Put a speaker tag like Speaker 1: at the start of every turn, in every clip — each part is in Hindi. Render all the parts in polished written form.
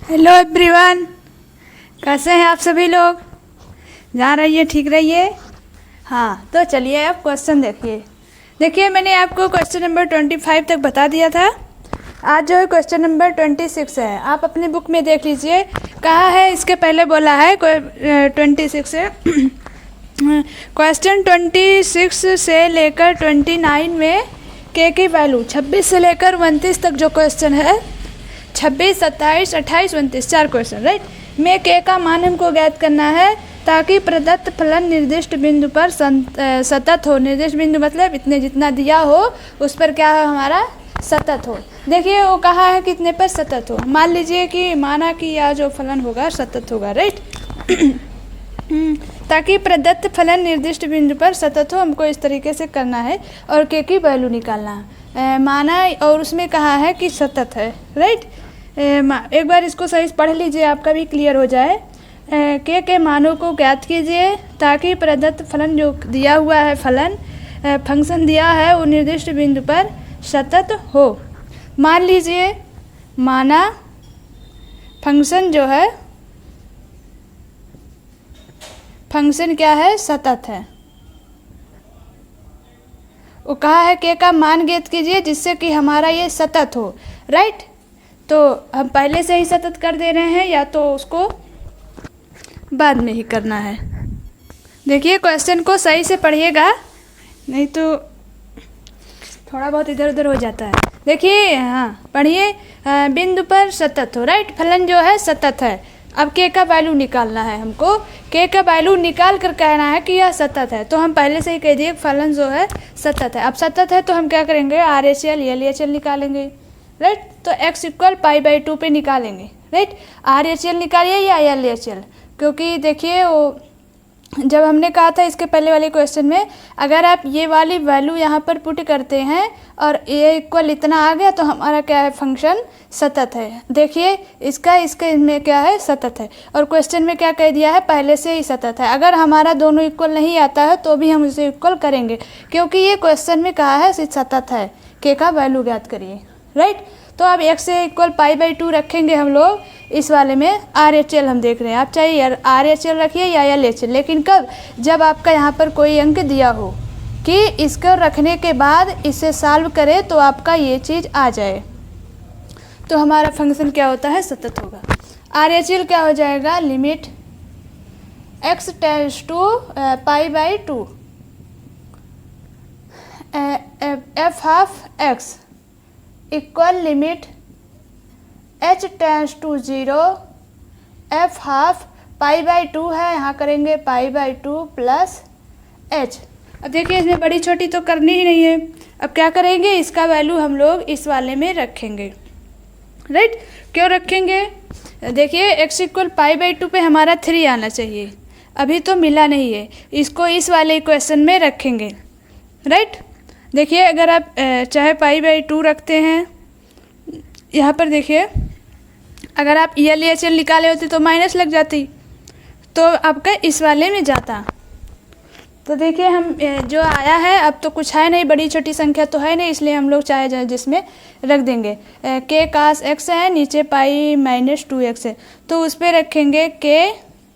Speaker 1: हेलो एवरीवन, कैसे हैं आप सभी लोग। जहाँ रहिए ठीक रहिए। हाँ, तो चलिए आप क्वेश्चन देखिए मैंने आपको क्वेश्चन नंबर 25 तक बता दिया था। आज जो है क्वेश्चन नंबर 26 है। आप अपनी बुक में देख लीजिए कहाँ है। इसके पहले बोला है 26 है। क्वेश्चन 26 से लेकर 29 में के वैल्यू 26 से लेकर 29 तक जो क्वेश्चन है, 26, 27, 28, 29 4 क्वेश्चन राइट, में के का मान हमको ज्ञात करना है ताकि प्रदत्त फलन निर्दिष्ट बिंदु पर सतत हो। निर्दिष्ट बिंदु मतलब इतने जितना दिया हो उस पर क्या हो, हमारा सतत हो। देखिए वो कहा है कितने पर सतत हो। मान लीजिए कि माना कि यह जो फलन होगा सतत होगा राइट। ताकि प्रदत्त फलन निर्दिष्ट बिंदु पर सतत हो, हमको इस तरीके से करना है और के की वैल्यू निकालना है। माना और उसमें कहा है कि सतत है राइट। एक बार इसको सही से पढ़ लीजिए, आपका भी क्लियर हो जाए। के मानों को ज्ञात कीजिए ताकि प्रदत्त फलन जो दिया हुआ है, फलन फंक्शन दिया है, वो निर्दिष्ट बिंदु पर सतत हो। मान लीजिए माना फंक्शन जो है, फंक्शन क्या है, सतत है। वो कहा है के का मान ज्ञात कीजिए जिससे कि हमारा ये सतत हो राइट। तो हम पहले से ही सतत कर दे रहे हैं या तो उसको बाद में ही करना है। देखिए क्वेश्चन को सही से पढ़िएगा, नहीं तो थोड़ा बहुत इधर उधर हो जाता है। देखिए हाँ पढ़िए, बिंदु पर सतत हो राइट। फलन जो है सतत है। अब के का वैल्यू निकालना है हमको। के का वैल्यू निकाल कर कहना है कि यह सतत है। तो हम पहले से ही कह दिए फलन जो है सतत है। अब सतत है तो हम क्या करेंगे, RHL LHL निकालेंगे राइट। तो x इक्वल π/2 पे निकालेंगे राइट। RHL निकालिए या LHL, क्योंकि देखिए वो जब हमने कहा था इसके पहले वाले क्वेश्चन में, अगर आप ये वाली वैल्यू यहाँ पर पुट करते हैं और a इक्वल इतना आ गया तो हमारा क्या है, फंक्शन सतत है। देखिए इसके में क्या है, सतत है। और क्वेश्चन में क्या कह दिया है, पहले से ही सतत है। अगर हमारा दोनों इक्वल नहीं आता है तो भी हम इसे इक्वल करेंगे, क्योंकि ये क्वेश्चन में कहा है सतत है। के का वैल्यू ज्ञात करिए राइट। तो अब x से इक्वल π/2 रखेंगे हम लोग। इस वाले में RHL हम देख रहे हैं, आप चाहे RHL रखिए या LHL, लेकिन कब, जब आपका यहाँ पर कोई अंक दिया हो कि इसको रखने के बाद इसे सॉल्व करें तो आपका ये चीज़ आ जाए, तो हमारा फंक्शन क्या होता है, सतत होगा। RHL क्या हो जाएगा, limit x tends to π/2 f half x equal limit h tends to 0 f half π/2 है, यहाँ करेंगे π/2 प्लस h। अब देखिए इसमें बड़ी छोटी तो करनी ही नहीं है। अब क्या करेंगे, इसका वैल्यू हम लोग इस वाले में रखेंगे राइट। क्यों रखेंगे, देखिए x इक्वल π/2 पे हमारा 3 आना चाहिए, अभी तो मिला नहीं है, इसको इस वाले इक्वेशन में रखेंगे राइट। देखिए अगर आप चाहे π/2 रखते हैं, यहाँ पर देखिए अगर आप LHL निकाले होते तो माइनस लग जाती, तो आपका इस वाले में जाता। तो देखिए हम जो आया है, अब तो कुछ है नहीं, बड़ी छोटी संख्या तो है नहीं, इसलिए हम लोग चाहे जाए जिसमें रख देंगे। k cos x है, नीचे π-2x है, तो उस पर रखेंगे k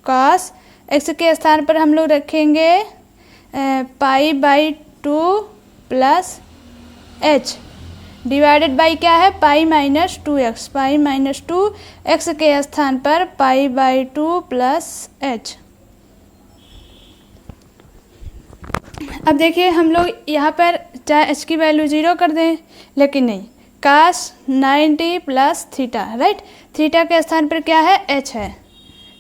Speaker 1: cos x के स्थान पर हम लोग रखेंगे π/2 प्लस h डिवाइडेड बाई क्या है, π-2x। π-2x के स्थान पर π/2 प्लस h। अब देखिए हम लोग यहाँ पर चाहे h की वैल्यू 0 कर दें, लेकिन नहीं, cos 90 plus theta right. Theta के स्थान पर क्या है, h है।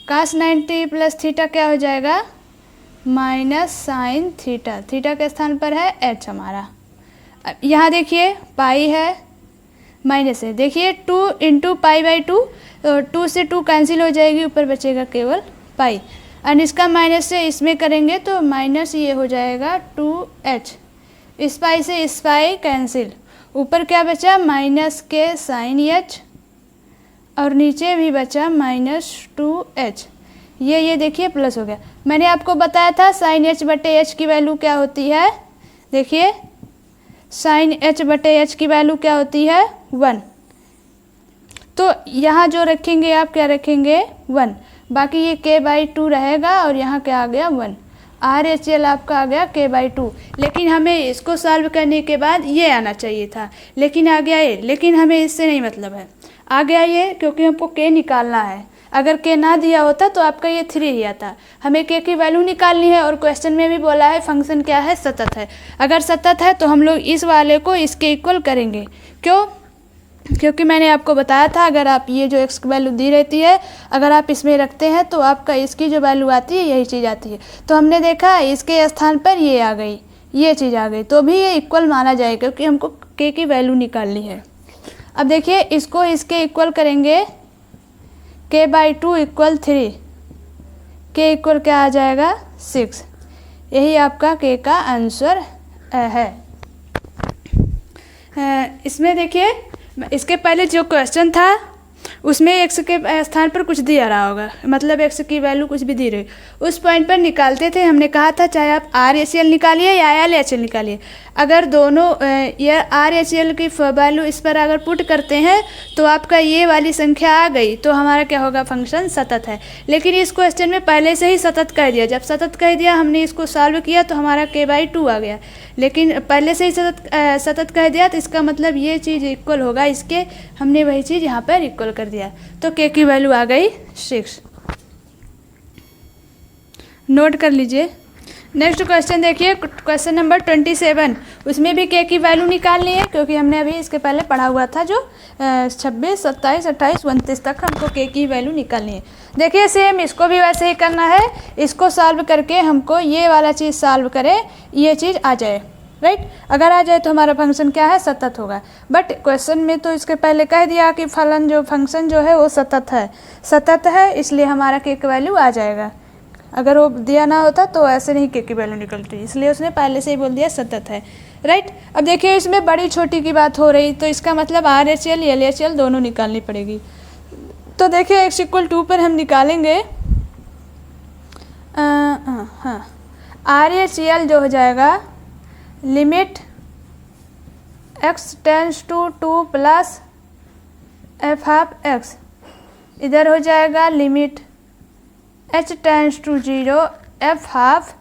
Speaker 1: cos 90 प्लस थीटा क्या हो जाएगा, माइनस साइन थीटा। थीटा के स्थान पर है h हमारा। अब यहाँ देखिए पाई है, माइनस है। देखिए 2 इंटू π/2, तो 2 से 2 कैंसिल हो जाएगी, ऊपर बचेगा केवल पाई। और इसका माइनस से इसमें करेंगे तो माइनस ये हो जाएगा 2h। इस पाई से इस पाई कैंसिल, ऊपर क्या बचा, माइनस के साइन h, और नीचे भी बचा -2h। ये देखिए प्लस हो गया। मैंने आपको बताया था साइन h/h की वैल्यू क्या होती है। देखिए साइन h/h की वैल्यू क्या होती है, 1। तो यहाँ जो रखेंगे आप क्या रखेंगे 1, बाकी ये k/2 रहेगा और यहाँ क्या आ गया 1। RHL आपका आ गया k/2। लेकिन हमें इसको सॉल्व करने के बाद ये आना चाहिए था, लेकिन आ गया ये। लेकिन हमें इससे नहीं मतलब है, आ गया ये क्योंकि हमको k निकालना है। अगर k ना दिया होता तो आपका ये 3 ही आता। हमें k की वैल्यू निकालनी है और क्वेश्चन में भी बोला है फंक्शन क्या है, सतत है। अगर सतत है तो हम लोग इस वाले को इसके इक्वल करेंगे। क्यों? क्योंकि मैंने आपको बताया था अगर आप ये जो x की वैल्यू दी रहती है अगर आप इसमें रखते हैं तो आपका इसकी जो वैल्यू आती है यही चीज़ आती है। तो हमने देखा इसके स्थान पर ये आ गई, ये चीज़ आ गई, तो भी ये इक्वल माना जाएगा क्योंकि हमको k की वैल्यू निकालनी है। अब देखिए इसको इसके इक्वल करेंगे, k/2 = 3, k इक्वल क्या आ जाएगा 6। यही आपका k का आंसर है। इसमें देखिए इसके पहले जो क्वेश्चन था उसमें x के स्थान पर कुछ दिया रहा होगा, मतलब x की वैल्यू कुछ भी दी रही, उस पॉइंट पर निकालते थे। हमने कहा था चाहे आप RHL निकालिए या LHL निकालिए, अगर दोनों ये RHL की वैल्यू इस पर अगर पुट करते हैं तो आपका ये वाली संख्या आ गई तो हमारा क्या होगा, फंक्शन सतत है। लेकिन इस क्वेश्चन में पहले से ही सतत कह दिया, जब सतत कह दिया हमने इसको सॉल्व किया तो हमारा k/2 आ गया। लेकिन पहले से ही सतत कह दिया तो इसका मतलब ये चीज़ इक्वल होगा इसके, हमने वही चीज़ यहाँ पर इक्वल कर दिया, तो k की वैल्यू आ गई 6। नोट कर लीजिए। नेक्स्ट क्वेश्चन देखिए, क्वेश्चन नंबर 27। उसमें भी k की वैल्यू निकालनी है क्योंकि हमने अभी इसके पहले पढ़ा हुआ था जो 26, 27, 28, 29 तक हमको k की वैल्यू निकालनी है। देखिए सेम इसको भी वैसे ही करना है, इसको सॉल्व करके हमको ये वाला चीज़ सॉल्व करें, ये चीज़ आ जाए, राइट। अगर आ जाए तो हमारा फंक्शन क्या है, सतत होगा। बट क्वेश्चन में तो इसके पहले कह दिया कि फलन जो फंक्शन जो है वो सतत है, सतत है, इसलिए हमारा k की वैल्यू आ जाएगा। अगर वो दिया ना होता तो ऐसे नहीं k की वैल्यू निकलती, इसलिए उसने पहले से ही बोल दिया सतत है, राइट। अब देखिए इसमें बड़ी छोटी की बात हो रही, तो इसका मतलब RHL LHL दोनों निकालनी पड़ेगी। तो देखिए x = 2 पर हम निकालेंगे, हाँ RHL जो हो जाएगा limit x tends to 2 + f(x), इधर हो जाएगा limit h tends to 0 f(2)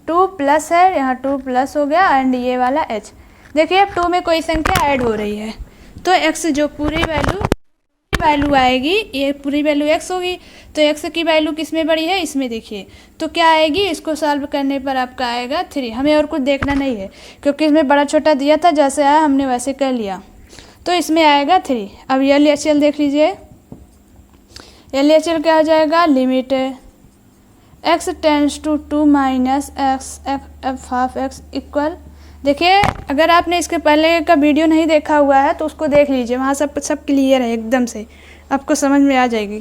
Speaker 1: 2 plus है, यहाँ 2 प्लस हो गया एंड ये वाला h। देखिए अब 2 में कोई संख्या ऐड हो रही है तो x जो पूरी वैल्यू आएगी, ये पूरी वैल्यू x होगी, तो x की वैल्यू किस में बड़ी है, इसमें देखिए तो क्या आएगी, इसको सॉल्व करने पर आपका आएगा 3। हमें और कुछ देखना नहीं है क्योंकि इसमें बड़ा छोटा दिया था, जैसे आया हमने वैसे कर लिया, तो इसमें आएगा 3। अब LHL देख लीजिए, LHL क्या हो जाएगा, limit x tends to 2 - x f(x) equal, देखिए अगर आपने इसके पहले का वीडियो नहीं देखा हुआ है तो उसको देख लीजिए, वहाँ सब क्लियर है, एकदम से आपको समझ में आ जाएगी।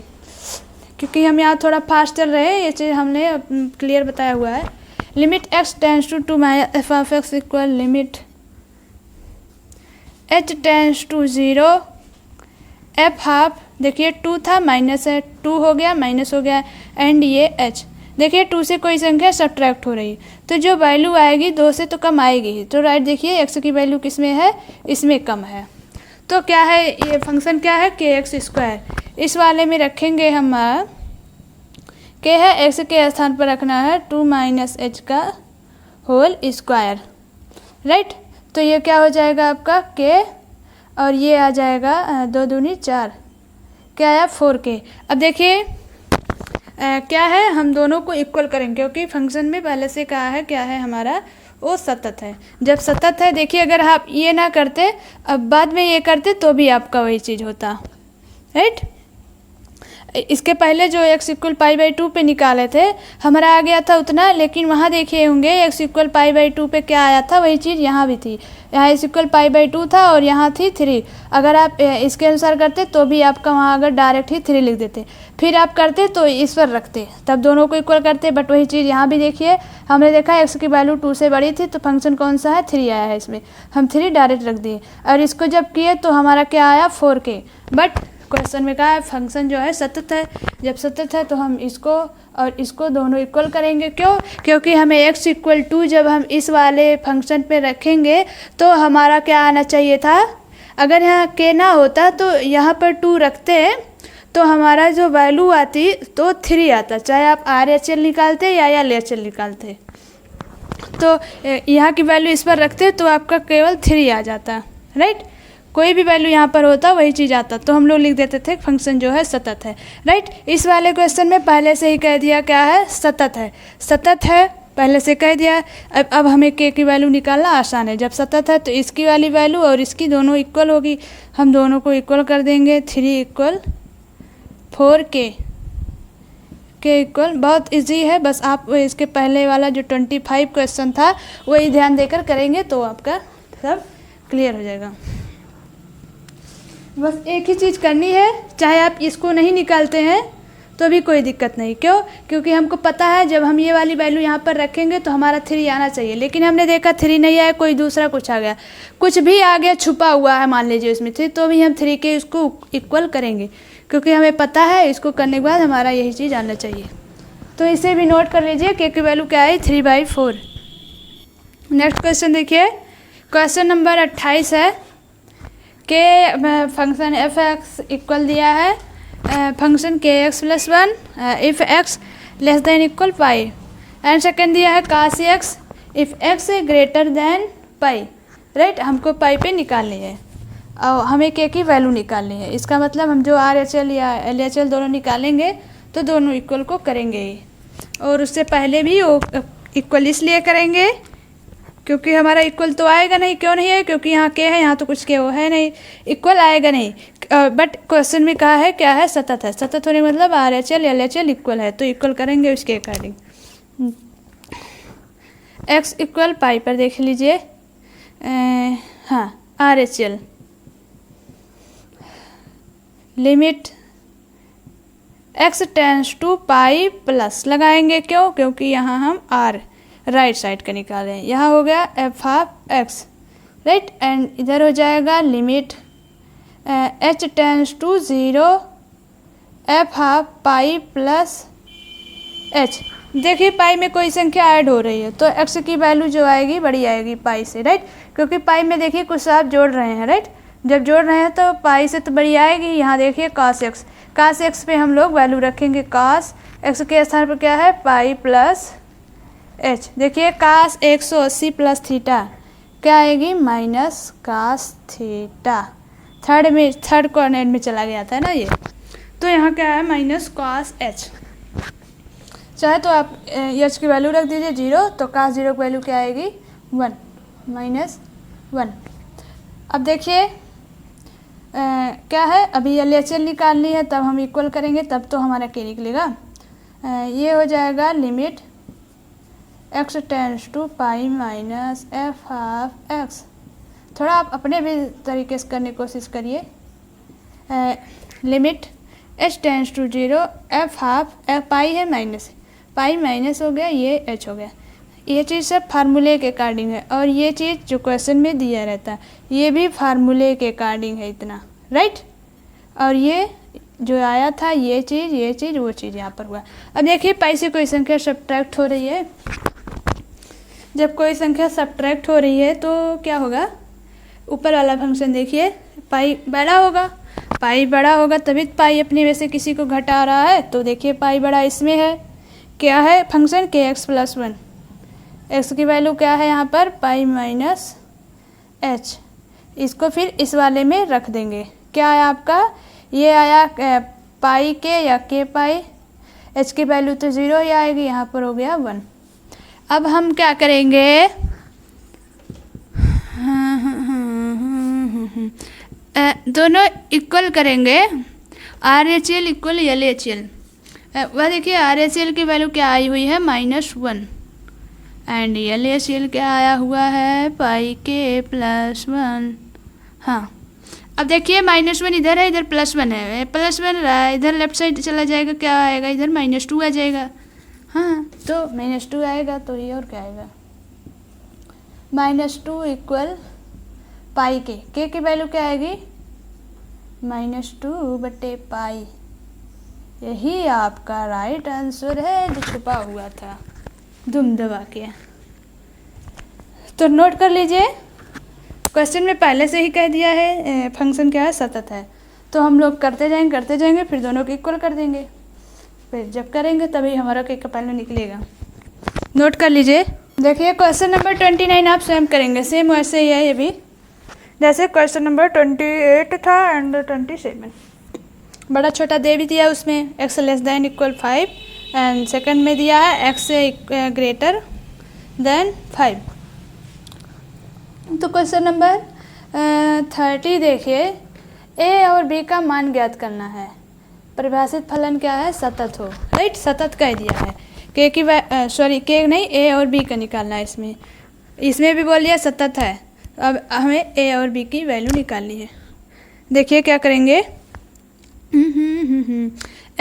Speaker 1: क्योंकि हम यहाँ थोड़ा फास्ट चल रहे हैं, ये चीज़ हमने क्लियर बताया हुआ है। Limit x tends to 2 - f(x) equal limit h tends to 0 f(12), देखिए 2 था माइनस है, 2 हो गया माइनस हो गया एंड ये h। देखिए 2 से कोई संख्या सब्ट्रैक्ट हो रही, तो जो वैल्यू आएगी 2 से तो कम आएगी ही, तो राइट देखिए x की वैल्यू किस में है, इसमें कम है। तो क्या है ये फंक्शन, क्या है kx²। इस वाले में रखेंगे हम k है, x के स्थान पर रखना है 2 - h का होल स्क्वायर, राइट। तो ये क्या हो जाएगा आपका k और ये आ जाएगा 2 दूनी 4, क्या आया 4k। अब देखिए क्या है, हम दोनों को इक्वल करेंगे क्योंकि फंक्शन में पहले से कहा है क्या है हमारा, वो सतत है। जब सतत है देखिए अगर आप ये ना करते अब बाद में ये करते तो भी आपका वही चीज़ होता, राइट। इसके पहले जो x = π/2 पे निकाले थे हमारा आ गया था उतना, लेकिन वहाँ देखे होंगे x = π/2 पे क्या आया था, वही चीज़ यहाँ भी थी, यहाँ x = π/2 था और यहाँ थी 3। अगर आप इसके अनुसार करते तो भी आपका वहाँ अगर डायरेक्ट ही 3 लिख देते, फिर आप करते तो इस पर रखते तब दोनों को इक्वल करते। बट वही चीज़ यहाँ भी देखिए, हमने देखा x की वैल्यू 2 से बड़ी थी तो फंक्शन कौन सा है, 3 आया है, इसमें हम 3 डायरेक्ट रख दिए और इसको जब किए तो हमारा क्या आया 4k। बट क्वेश्चन में कहा है फंक्शन जो है सतत है, जब सतत है तो हम इसको और इसको दोनों इक्वल करेंगे। क्यों? क्योंकि हमें x = 2 जब हम इस वाले फंक्शन पे रखेंगे तो हमारा क्या आना चाहिए था, अगर यहाँ के ना होता तो यहाँ पर 2 रखते हैं तो हमारा जो वैल्यू आती तो 3 आता, चाहे आप RHL निकालते या LHL निकालते। तो यहाँ की वैल्यू इस पर रखते तो आपका केवल 3 आ जाता, राइट। कोई भी वैल्यू यहाँ पर होता वही चीज़ आता, तो हम लोग लिख देते थे फंक्शन जो है सतत है, राइट। इस वाले क्वेश्चन में पहले से ही कह दिया क्या है, सतत है, सतत है पहले से कह दिया। अब हमें के की वैल्यू निकालना आसान है। जब सतत है तो इसकी वाली वैल्यू और इसकी दोनों इक्वल होगी, हम दोनों को इक्वल कर देंगे। 3 = 4 के इक्वल, बहुत इजी है, बस आप इसके पहले वाला जो 25 क्वेश्चन था वही ध्यान देकर करेंगे तो आपका सब क्लियर हो जाएगा। बस एक ही चीज़ करनी है, चाहे आप इसको नहीं निकालते हैं तो भी कोई दिक्कत नहीं। क्यों? क्योंकि हमको पता है जब हम ये वाली वैल्यू यहाँ पर रखेंगे तो हमारा 3 आना चाहिए, लेकिन हमने देखा 3 नहीं आया, कोई दूसरा कुछ आ गया, कुछ भी आ गया छुपा हुआ है मान लीजिए उसमें 3, तो भी हम 3 के इसको इक्वल करेंगे, क्योंकि हमें पता है इसको करने के बाद हमारा यही चीज़ आना चाहिए। तो इसे भी नोट कर लीजिए, के की वैल्यू क्या आई, 3/4। नेक्स्ट क्वेश्चन देखिए, क्वेश्चन नंबर 28 है। के फंक्शन f(x) इक्वल दिया है function kx + 1 if x <= pi, and second दिया है cos x if x > pi, right. हमको पाई पे निकालनी है और हमें के की वैल्यू निकालनी है। इसका मतलब हम जो RHL या LHL दोनों निकालेंगे तो दोनों इक्वल को करेंगे ही, और उससे पहले भी वो इक्वल इसलिए करेंगे क्योंकि हमारा इक्वल तो आएगा नहीं। क्यों नहीं है? क्योंकि यहाँ के है, यहाँ तो कुछ के वो है नहीं, इक्वल आएगा नहीं। बट क्वेश्चन में कहा है क्या है, सतत है। सतत होने मतलब RHL LHL इक्वल है, तो इक्वल करेंगे उसके अकॉर्डिंग। x = पाई पर देख लीजिए, हाँ RHL limit x → pi plus लगाएंगे। क्यों? क्योंकि यहाँ हम r राइट साइड का निकाल रहे हैं। यहाँ हो गया f(x), राइट, एंड इधर हो जाएगा limit h → 0 f(½ pi plus h)। देखिए पाई में कोई संख्या ऐड हो रही है तो x की वैल्यू जो आएगी बड़ी आएगी पाई से, राइट, क्योंकि पाई में देखिए कुछ आप जोड़ रहे हैं, राइट। जब जोड़ रहे हैं तो पाई से तो बड़ी आएगी। यहाँ देखिए cos x पे हम लोग वैल्यू रखेंगे, cos x के स्थान पर क्या है, पाई प्लस h। देखिए cos 180 + थीटा क्या आएगी, -cos थीटा। थर्ड कोऑर्डिनेट में चला गया था ना ये, तो यहाँ क्या है, -cos h। चाहे तो आप h की वैल्यू रख दीजिए 0, तो cos 0 की वैल्यू क्या आएगी, 1 -1। अब देखिए क्या है, अभी LHL निकालनी है, तब हम इक्वल करेंगे तब तो हमारा के निकलेगा। ये हो जाएगा limit x → pi minus f(½ x)। थोड़ा आप अपने भी तरीके से करने की कोशिश करिए। लिमिट h → 0 f(½ पाई है माइनस, पाई माइनस हो गया, ये h हो गया। ये चीज़ सब फार्मूले के अकॉर्डिंग है, और ये चीज़ जो क्वेश्चन में दिया रहता है ये भी फार्मूले के अकॉर्डिंग है इतना, राइट। और ये जो आया था ये चीज़ वो चीज़ यहाँ पर हुआ। अब देखिए पाई से कोई संख्या सब्ट्रैक्ट हो रही है। जब कोई संख्या सब्ट्रैक्ट हो रही है तो क्या होगा, ऊपर वाला फंक्शन देखिए पाई बड़ा होगा, पाई बड़ा होगा तभी पाई अपने वैसे किसी को घटा रहा है। तो देखिए पाई बड़ा इसमें है, क्या है फंक्शन kx + 1। x की वैल्यू क्या है यहाँ पर, पाई माइनस h। इसको फिर इस वाले में रख देंगे। क्या आया आपका, ये आया पाई के या के पाई, h की वैल्यू तो 0 ही आएगी, यहाँ पर हो गया 1। अब हम क्या करेंगे, दोनों इक्वल करेंगे, RHL = LHL। वह देखिए RHL की वैल्यू क्या आई हुई है, -1, एंड LHL क्या आया हुआ है, पाई के + 1। हाँ अब देखिए -1 इधर है, इधर +1 है, +1 रहा है, इधर लेफ्ट साइड चला जाएगा, क्या आएगा इधर -2 आ जाएगा। हाँ तो -2 आएगा, तो ये और क्या आएगा, -2 = पाई के की वैल्यू क्या आएगी, -2/पाई। यही आपका राइट आंसर है जो छुपा हुआ था दुम दबा के। तो नोट कर लीजिए, क्वेश्चन में पहले से ही कह दिया है फंक्शन क्या है, सतत है। तो हम लोग करते जाएंगे फिर दोनों को इक्वल कर देंगे। फिर जब करेंगे तभी हमारा के का वैल्यू निकलेगा। नोट कर लीजिए। देखिए क्वेश्चन नंबर 29 आप स्वयं करेंगे, सेम वैसे ही है ये भी, जैसे क्वेश्चन नंबर 28 था एंड 27। बड़ा छोटा दे भी दिया उसमें, x less than equal 5 and second में दिया है x ग्रेटर देन 5। तो क्वेश्चन नंबर 30 देखिए, a और b का मान ज्ञात करना है। परिभाषित फलन क्या है, सतत हो, राइट। सतत कह दिया है के की के नहीं, a और b का निकालना है। इसमें भी बोल दिया सतत है। अब हमें a और b की वैल्यू निकालनी है। देखिए क्या करेंगे,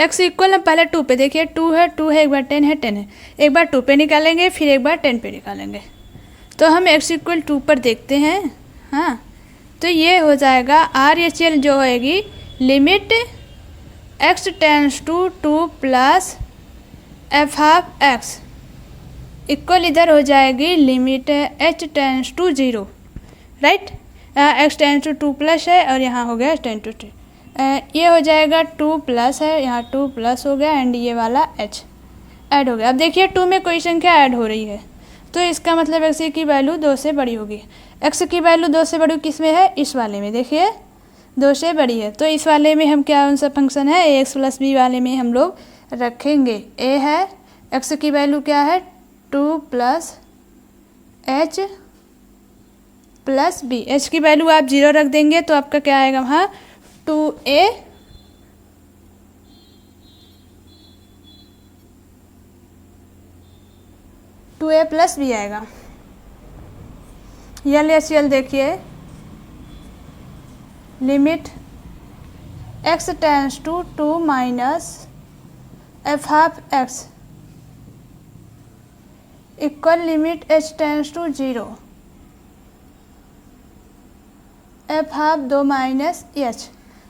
Speaker 1: x इक्वल है पहले 2 पे, देखिए 2 है एक बार 10 है 10 है, एक बार 2 पे निकालेंगे फिर एक बार 10 पे निकालेंगे। तो हम x इक्वल 2 पर देखते हैं। हाँ, तो ये हो जाएगा RHL जो होएगी limit x tends to 2 plus f half x equal इधर हो जाएगी limit h tends to 0, right. x tends to 2 plus है और यहाँ हो गया 10 टू 2, ये हो जाएगा 2 प्लस है, यहाँ 2 प्लस हो गया एंड ये वाला h ऐड हो गया। अब देखिए 2 में कोई संख्या ऐड हो रही है, तो इसका मतलब x की वैल्यू 2 से बड़ी होगी। x की वैल्यू 2 से बड़ी किस में है, इस वाले में, देखिए 2 से बड़ी है। तो इस वाले में हम क्या, उनसा फंक्शन है ax प्लस बी वाले में हम लोग रखेंगे। a है, x की वैल्यू क्या है 2 plus h plus b. h की वैल्यू आप 0 रख देंगे तो आपका क्या आएगा वहाँ 2a प्लस बी आएगा। LHL देखिए, limit x tends to 2 minus f half x equal limit h tends to 0 f of 2 minus h,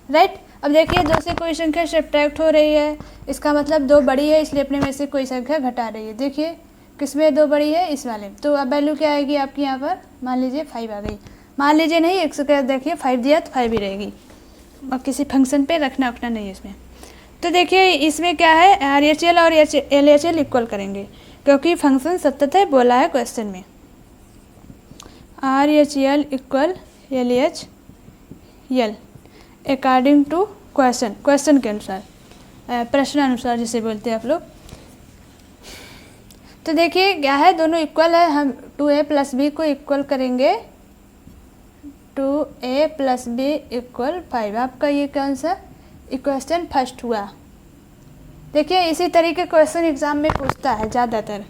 Speaker 1: right. अब देखिए 2 से कोई संख्या सब्ट्रैक्ट हो रही है, इसका मतलब 2 बड़ी है, इसलिए अपने में से कोई संख्या घटा रही है। देखिए किसमें 2 बड़ी है, इस वाले। तो अब वैल्यू क्या आएगी आपकी यहाँ पर, मान लीजिए 5 आ गई, मान लीजिए नहीं, 100 का देखिए 5 दिया तो 5 ही रहेगी। अब किसी फंक्शन पे रखना उठना नहीं है इसमें। तो देखिए इसमें क्या है, RHL और LHL इक्वल करेंगे क्योंकि फंक्शन सतत है, बोला है क्वेश्चन में। RHL equal LHL according to question के अनुसार, प्रश्न अनुसार जिसे बोलते हैं आप लोग। तो देखिए क्या है, दोनों इक्वल है, हम 2a प्लस बी को इक्वल करेंगे 2a प्लस बी इक्वल 5। आपका ये कौन सा इक्वेशन फर्स्ट हुआ। देखिए इसी तरीके क्वेश्चन एग्जाम में पूछता है ज़्यादातर,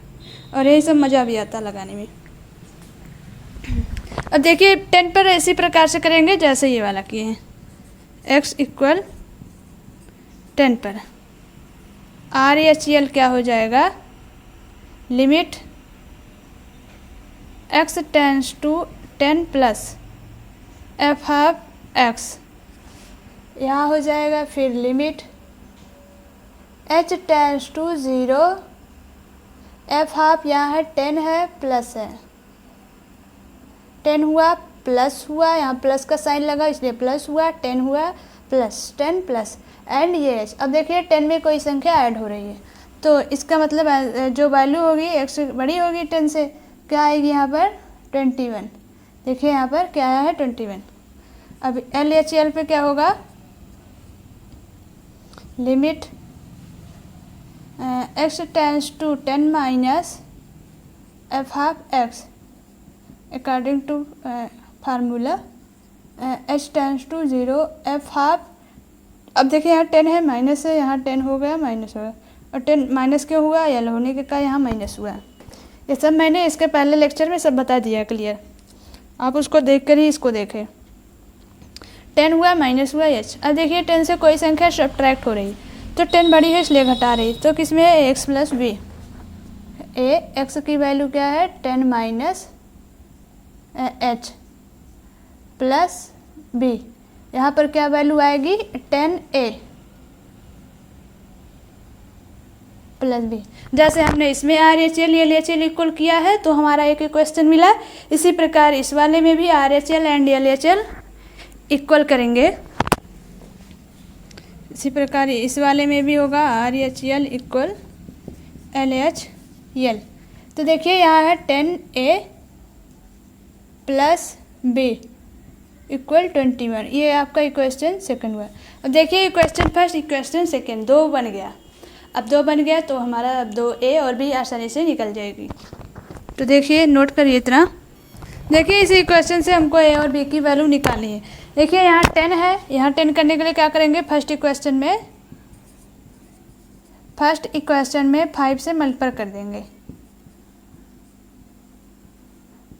Speaker 1: और यही सब मज़ा भी आता लगाने में। अब देखिए 10 पर इसी प्रकार से करेंगे जैसे ये वाला किए हैं, x इक्वल 10 पर RHL क्या हो जाएगा, limit x tends to 10 plus f half x, यहाँ हो जाएगा फिर limit h tends to 0 f of, यहाँ है 10 है प्लस है, 10 हुआ प्लस हुआ, यहाँ प्लस का साइन लगा इसलिए प्लस हुआ, 10 हुआ प्लस 10 प्लस एंड ये h। अब देखिए 10 में कोई संख्या ऐड हो रही है, तो इसका मतलब जो वैल्यू होगी x बड़ी होगी 10 से, क्या आएगी यहाँ पर 21। देखिए यहाँ पर क्या आया है 21। अब LHL पे क्या होगा, limit x tends to 10 minus f half x according to formula h tends to 0 f of. अब देखिए यहाँ 10 है, माइनस है, यहाँ 10 हो गया माइनस हो गया, और 10 माइनस क्यों हुआ, यल होने के का यहाँ माइनस हुआ। ये सब मैंने इसके पहले लेक्चर में सब बता दिया क्लियर, आप उसको देख कर ही इसको देखें। 10 हुआ माइनस हुआ h। अब देखिए 10 से कोई संख्या सब्ट्रैक्ट हो रही, तो 10 बड़ी है इसलिए घटा रही, तो किसमें है x प्लस बी। x की वैल्यू क्या है 10 माइनस h प्लस b, यहाँ पर क्या वैल्यू आएगी 10a। Plus b. जैसे हमने इसमें R H L L H L equal किया है तो हमारा एक क्वेश्चन मिला, इसी प्रकार इस वाले में भी are H L and L H L equal करेंगे। इसी प्रकार इस वाले में भी होगा are H L equal L H L. तो देखिए यहाँ है 10A प्लस बी इक्वल 21, ये आपका इक्वेशन सेकंड हुआ। अब देखिए इक्वेशन फर्स्ट इक्वेशन सेकंड 2 बन गया। अब 2 बन गया तो हमारा अब 2A और B आसानी से निकल जाएगी। तो देखिए नोट करिए इतना। देखिए इस इक्वेशन से हमको A और B की वैल्यू निकालनी है। देखिए यहाँ 10 है, यहाँ 10 करने के लिए क्या करेंगे, फर्स्ट इक्वेशन में 5 से मल्टीप्लाई कर देंगे।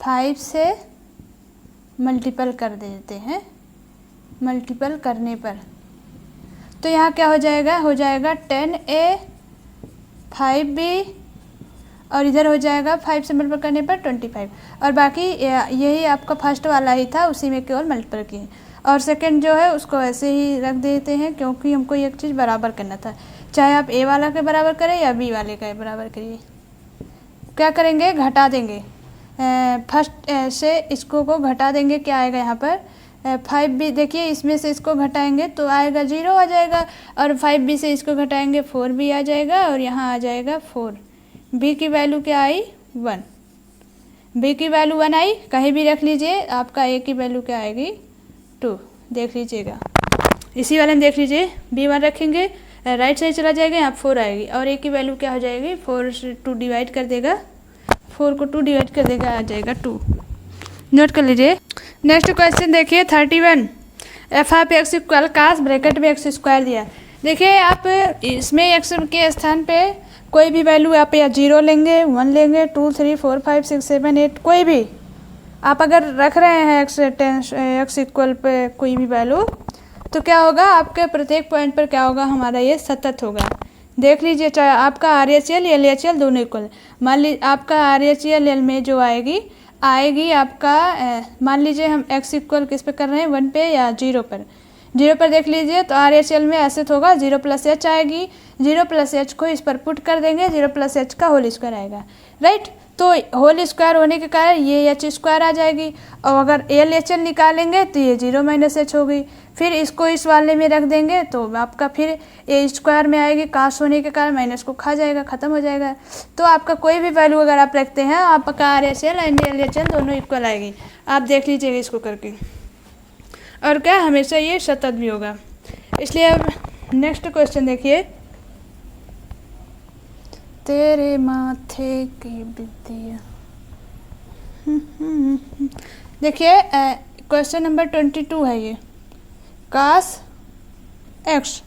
Speaker 1: 5 से मल्टीपल कर देते हैं, मल्टीपल करने पर तो यहाँ क्या हो जाएगा 10A 5B और इधर हो जाएगा 5 से मल्टीपल करने पर 25 और बाकी यही आपका फर्स्ट वाला ही था, उसी में केवल मल्टीपल किए। और सेकंड जो है उसको ऐसे ही रख देते हैं क्योंकि हमको एक चीज़ बराबर करना था, चाहे आप A वाला के बराबर करें या B वाले का बराबर करिए। क्या करेंगे, घटा देंगे, फर्स्ट से इसको घटा देंगे। क्या आएगा यहाँ पर 5B, देखिए इसमें से इसको घटाएंगे तो आएगा 0 आ जाएगा, और 5B से इसको घटाएंगे 4B आ जाएगा, और यहाँ आ जाएगा 4। B की वैल्यू क्या आई 1, B की वैल्यू 1 आई, कहीं भी रख लीजिए। आपका A की वैल्यू क्या आएगी 2, देख लीजिएगा इसी वाले में देख लीजिए। B1 रखेंगे, राइट साइड चला जाएगा, यहाँ 4 आएगी, और A की वैल्यू क्या हो जाएगी 4 से 2 डिवाइड कर देगा, 4 को 2 डिवाइड कर देगा, आ जाएगा 2। नोट कर लीजिए। नेक्स्ट क्वेश्चन देखिए 31, f of x equal cos bracket में एक्स स्क्वायर दिया। देखिए आप इसमें एक्स के स्थान पे कोई भी वैल्यू आप या 0 लेंगे, 1 लेंगे, 2 3 4 5 6 7 8 कोई भी आप अगर रख रहे हैं एक्स इक्वल पे कोई भी वैल्यू, तो क्या होगा आपके प्रत्येक पॉइंट पर क्या होगा, हमारा ये सतत होगा। देख लीजिए, चाहे आपका are H L L H L दोनों इक्वल। मान लीजिए आपका आर एच एल में जो आएगी आपका, मान लीजिए हम x इक्वल किस पे कर रहे हैं 1 पे या 0 पर। 0 पर देख लीजिए तो आर एच एल में ऐसे तो होगा 0 प्लस एच आएगी, 0 प्लस एच को इस पर पुट कर देंगे, 0 प्लस एच का होल स्क्वायर आएगा, राइट। तो होल स्क्वायर होने के कारण ये एच स्क्वायर आ जाएगी, और अगर एल एच एल निकालेंगे तो ये 0 माइनस एच होगी। फिर इसको इस वाले में रख देंगे तो आपका फिर ए स्क्वायर में आएगी, काश होने के कारण माइनस को खा जाएगा, ख़त्म हो जाएगा। तो आपका कोई भी वैल्यू अगर आप रखते हैं, आपका are H L and L H L दोनों इक्वल आएगी। आप देख लीजिएगा इसको करके, और क्या हमेशा ये सतत भी होगा। इसलिए अब नेक्स्ट क्वेश्चन देखिए, तेरे माथे की बिंदिया। देखिए क्वेश्चन नंबर 22 है ये, कास एक्स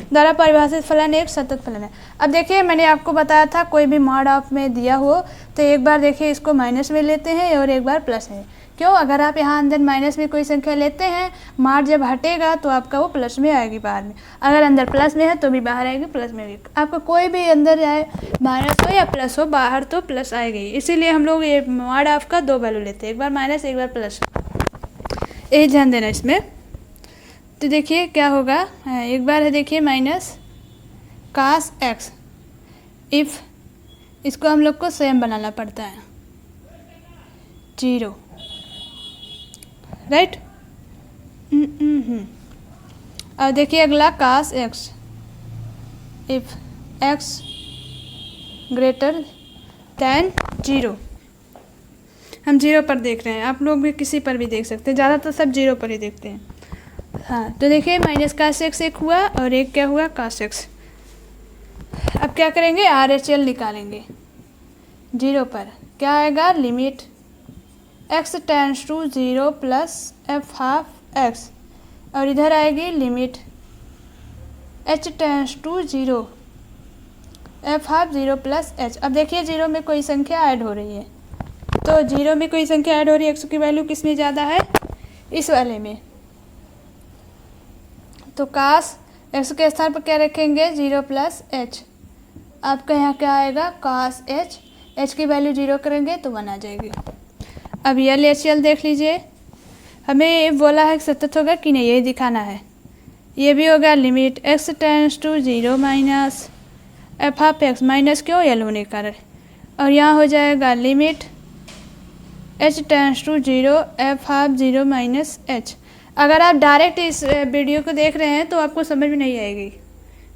Speaker 1: द्वारा परिभाषित फलन एक सतत फलन है। अब देखिए मैंने आपको बताया था कोई भी मॉड ऑफ में दिया हो तो एक बार देखिए इसको माइनस में लेते हैं और एक बार प्लस है। क्यों, अगर आप यहाँ अंदर माइनस में कोई संख्या लेते हैं, मार्क जब हटेगा तो आपका वो प्लस में आएगी बाहर में, अगर अंदर प्लस में है तो भी बाहर आएगी प्लस में भी। आपका कोई भी अंदर जाए माइनस हो या प्लस हो, बाहर तो प्लस आएगी। इसीलिए हम लोग ये मॉड ऑफ का 2 वैल्यू लेते हैं, एक बार माइनस एक बार प्लस, यही ध्यान देना इसमें। तो देखिए क्या होगा, एक बार है देखिए माइनस कास एक्स, इफ़ इसको हम लोग को सेम बनाना पड़ता है 0, राइट। और देखिए अगला cos x, if x greater than 0। हम 0 पर देख रहे हैं, आप लोग भी किसी पर भी देख सकते हैं, ज़्यादातर सब 0 पर ही देखते हैं। हाँ, तो देखिए माइनस कास एक्स एक हुआ और एक क्या हुआ कास एक्स। अब क्या करेंगे, आर एच एल निकालेंगे 0 पर। क्या आएगा, limit x tends to 0 plus f of x, और इधर आएगी limit h tends to 0 f of 0 plus h। अब देखिए 0 में कोई संख्या ऐड हो रही है, तो 0 में कोई संख्या ऐड हो रही है, x की वैल्यू किस में ज़्यादा है, इस वाले में। तो कास x के स्थान पर क्या रखेंगे 0 प्लस h। आपका यहाँ क्या आएगा कास h, h की वैल्यू 0 करेंगे तो 1 आ जाएगी। अब एल एच एल देख लीजिए, हमें ये बोला है सतत होगा कि नहीं, यही दिखाना है। ये भी होगा limit x tends to 0 minus f of x minus क्यों, एल होने के कारण। और यहाँ हो जाएगा limit h tends to 0 f of 0 minus h. अगर आप डायरेक्ट इस वीडियो को देख रहे हैं तो आपको समझ में नहीं आएगी,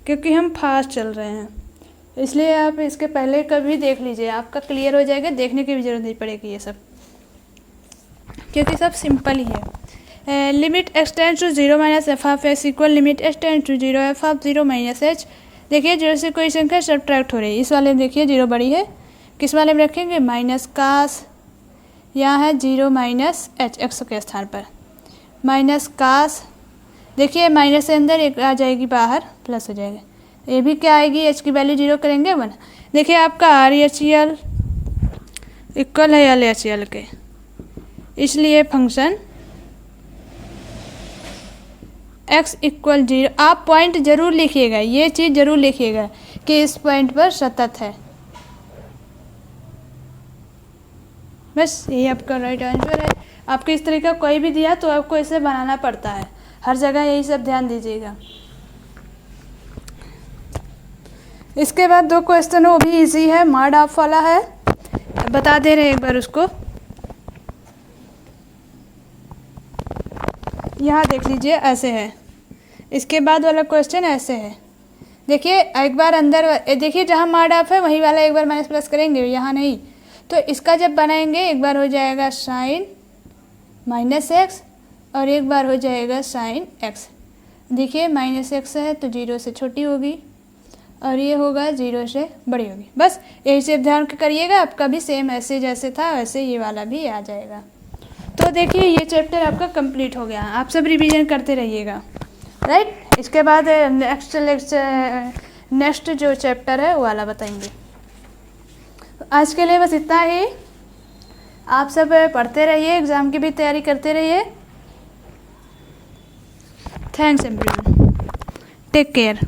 Speaker 1: क्योंकि हम फास्ट चल रहे हैं, इसलिए आप इसके पहले कभी देख लीजिए, आपका क्लियर हो जाएगा, देखने की भी ज़रूरत नहीं पड़ेगी ये सब, क्योंकि सब सिंपल ही है। Limit x tends to 0 minus f of x equal limit h tends to 0 f of 0 minus h. देखिए जीरो से कोई संख्या सब्ट्रैक्ट हो रही है, इस वाले में देखिए 0 बड़ी है, किस वाले में रखेंगे, माइनस कास, यहाँ है 0 माइनस एच एक्स के स्थान पर माइनस कास। देखिए माइनस से अंदर एक आ जाएगी बाहर, प्लस हो जाएगा, ये भी क्या आएगी, एच की वैल्यू 0 करेंगे 1। देखिए आपका आर एच एल इक्वल है एल एच एल के, इसलिए फंक्शन x इक्वल 0, आप पॉइंट ज़रूर लिखिएगा, ये चीज़ ज़रूर लिखिएगा कि इस पॉइंट पर सतत है, बस यही आपका राइट आंसर है। आपको इस तरह का कोई भी दिया तो आपको इसे बनाना पड़ता है, हर जगह यही सब ध्यान दीजिएगा। इसके बाद 2 क्वेश्चन वो भी इजी है, मॉड ऑफ वाला है, बता दे रहे एक बार उसको। यहाँ देख लीजिए ऐसे है, इसके बाद वाला क्वेश्चन ऐसे है। देखिए एक बार अंदर देखिए जहाँ मॉड ऑफ है वही वाला एक बार माइनस प्लस करेंगे, यहाँ नहीं, तो इसका जब बनाएंगे एक बार हो जाएगा साइन माइनस एक्स और एक बार हो जाएगा साइन एक्स। देखिए माइनस एक्स है तो 0 से छोटी होगी और ये होगा 0 से बड़ी होगी, बस यही से ध्यान करिएगा, आपका भी सेम ऐसे जैसे था वैसे ये वाला भी आ जाएगा। तो देखिए ये चैप्टर आपका कंप्लीट हो गया, आप सब रिवीजन करते रहिएगा, राइट। इसके बाद नेक्स्ट जो चैप्टर है वो वाला बताएंगे। आज के लिए बस इतना ही, आप सब पढ़ते रहिए, एग्ज़ाम की भी तैयारी करते रहिए। Thanks everyone, take care.